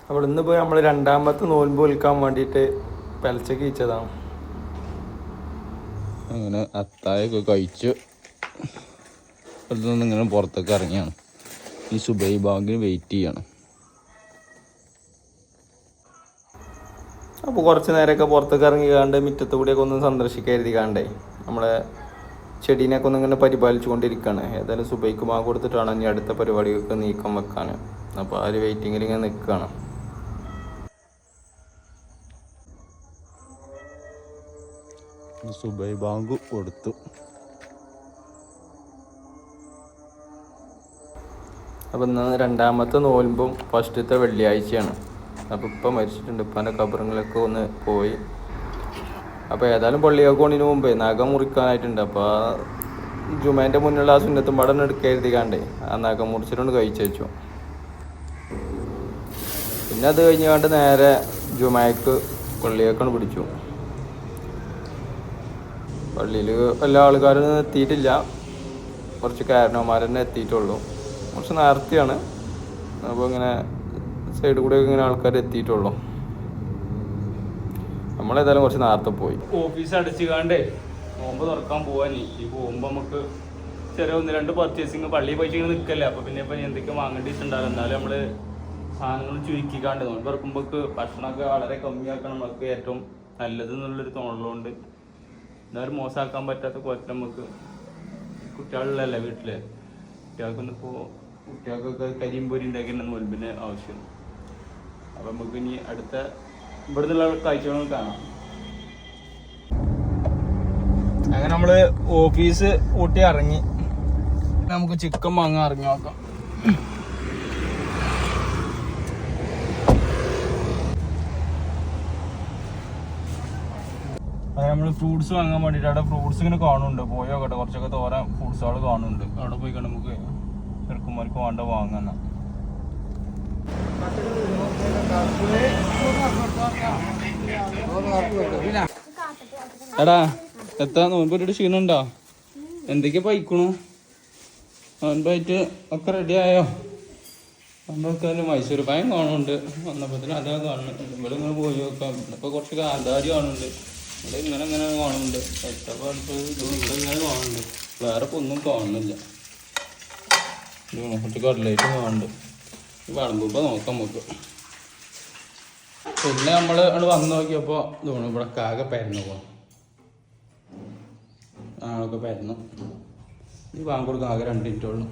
അപ്പോൾ ഇന്നിപ്പോൾ നമ്മൾ രണ്ടാമത്തെ നോൻപ് വിൽക്കാൻ വേണ്ടിയിട്ട് പെലച്ചക്ക് വെച്ചതാണ്. അങ്ങനെ അത്തായൊക്കെ കഴിച്ച് അടുത്തൊന്നും ഇങ്ങനെ പുറത്തൊക്കെ ഇറങ്ങിയാണ്. ഈ സുബൈ ബാങ്കിന് വെയിറ്റ് ചെയ്യാണ്. അപ്പോൾ കുറച്ച് നേരമൊക്കെ പുറത്തൊക്കെ ഇറങ്ങിക്കാണ്ട് മുറ്റത്ത് കൂടിയൊക്കെ ഒന്ന് സന്ദർശിക്കാതി കാണ്ടേ നമ്മളെ ചെടീനെയൊക്കെ ഒന്ന് ഇങ്ങനെ പരിപാലിച്ചു കൊണ്ടിരിക്കുകയാണ്. ഏതായാലും സുബൈക്ക് ബാങ്ക് കൊടുത്തിട്ടാണ് ഇനി അടുത്ത പരിപാടികൾക്ക് നീക്കം വെക്കാൻ. അപ്പോൾ ആ ഒരു വെയിറ്റിങ്ങിൽ ഇങ്ങനെ നിൽക്കുകയാണ്. സുബൈ ബാങ്ക് കൊടുത്തു. അപ്പോൾ ഇന്ന് രണ്ടാമത്തെ നോൽമ്പും ഫസ്റ്റത്തെ വെള്ളിയാഴ്ചയാണ്. അപ്പോൾ ഇപ്പം മരിച്ചിട്ടുണ്ട്. ഇപ്പൻ്റെ കബറുകളൊക്കെ ഒന്ന് പോയി. അപ്പോൾ ഏതായാലും പള്ളിയൊക്കെ കൊണ്ടിന് മുമ്പേ നഖം മുറിക്കാനായിട്ടുണ്ട്. അപ്പോൾ ആ ജുമേൻ്റെ മുന്നിലുള്ള ആ സുന്നത്തും പടം എടുക്കരുതിക്കാണ്ടേ ആ നഖം മുറിച്ചിട്ടുണ്ട് കഴിച്ചു വെച്ചു. പിന്നെ അത് കഴിഞ്ഞാണ്ട് നേരെ ജുമയ്ക്ക് പള്ളിയൊക്കെ പിടിച്ചു. പള്ളിയിൽ എല്ലാ ആൾക്കാരും എത്തിയിട്ടില്ല. കുറച്ച് കാരണവന്മാർ തന്നെ എത്തിയിട്ടുള്ളൂ. കുറച്ച് നേരത്തെയാണ്. അപ്പോൾ ഇങ്ങനെ സൈഡിൽ കൂടെ ഇങ്ങനെ ആൾക്കാർ എത്തിയിട്ടുള്ളൂ. നമ്മളേതായാലും കുറച്ച് നേരത്തെ പോയി. ഓഫീസ് അടച്ചുകാണ്ടേ നോമ്പ് തുറക്കാൻ പോകാൻ ഈ പോകുമ്പോൾ നമുക്ക് ചെറിയ 1-2 പർച്ചേസിങ് പള്ളിയിൽ പോയിട്ട് ഇങ്ങനെ നിൽക്കല്ലേ. അപ്പോൾ പിന്നെ ഇപ്പം എന്തൊക്കെ വാങ്ങേണ്ടിയിട്ടുണ്ടാകും. എന്നാലും നമ്മൾ സാധനങ്ങൾ ചുരുക്കിക്കാണ്ട് നോമ്പ് തുറക്കുമ്പോൾ ഭക്ഷണമൊക്കെ വളരെ കമ്മിയാക്കണം. നമുക്ക് ഏറ്റവും നല്ലത് എന്നുള്ളൊരു തോന്നലുകൊണ്ട് എന്നാലും മോശമാക്കാൻ പറ്റാത്ത കുഴപ്പം നമുക്ക് കുട്ടികളിലല്ലേ വീട്ടിൽ കുട്ടികൾക്കൊക്കെ കരിയും പൊരി ഉണ്ടാക്കിയിട്ട് നോൽമ്പിന് ആവശ്യം. അപ്പം നമുക്ക് ഇനി അടുത്ത ഇവിടെ നിന്നുള്ള കാഴ്ചകൾ കാണാം. അങ്ങനെ നമ്മൾ ഓഫീസ് കൂട്ടി ഇറങ്ങി. നമുക്ക് ചിക്കൻ വാങ്ങാൻ ഇറങ്ങി നോക്കാം. അങ്ങനെ നമ്മൾ ഫ്രൂട്ട്സ് വാങ്ങാൻ വേണ്ടിയിട്ട് അവിടെ ഫ്രൂട്ട്സ് ഇങ്ങനെ കാണുന്നുണ്ട്. പോയോ കേട്ടോ കുറച്ചൊക്കെ തോരാൻ ഫ്രൂട്ട്സുകൾ കാണുന്നുണ്ട്. അവിടെ പോയി കണ്ട് നമുക്ക് ചെറുക്കന്മാർക്ക് വേണ്ട വാങ്ങാൻ. എടാ എത്താ നോൻപൊരു ക്ഷീണുണ്ടോ? എന്തൊക്കെയാ പൈക്കണു? നോൻപായിട്ട് ഒക്കെ റെഡി ആയോ? നോമ്പൊക്കെ മൈസൂർ പായം കാണുന്നുണ്ട്. വന്നപ്പോഴത്തേനും അതാ കാണുന്നുണ്ട്. ഇവിടെ ഇങ്ങനെ പോയി നോക്കാം. ഇപ്പോൾ കുറച്ച് കാന്താരി കാണുന്നുണ്ട്. ഇവിടെ ഇങ്ങനെ കാണുന്നുണ്ട്. ഇവിടെ ഇങ്ങനെ കാണുന്നുണ്ട്. വേറെ ഇപ്പോൾ ഒന്നും കാണുന്നില്ല. കുറച്ച് കടലായിട്ട് കാണുന്നുണ്ട്. വിളമ്പുമ്പോൾ നോക്കാം നമുക്ക്. പിന്നെ നമ്മൾ അവിടെ വന്ന് നോക്കിയപ്പോൾ തോന്നുന്നു ഇവിടെ കാകെ പരന്നു പോകാം. ആളൊക്കെ പരന്നു. ഈ വാങ്ങി കൊടുക്കാൻ ആകെ 2 മിനിറ്റുള്ളൂ.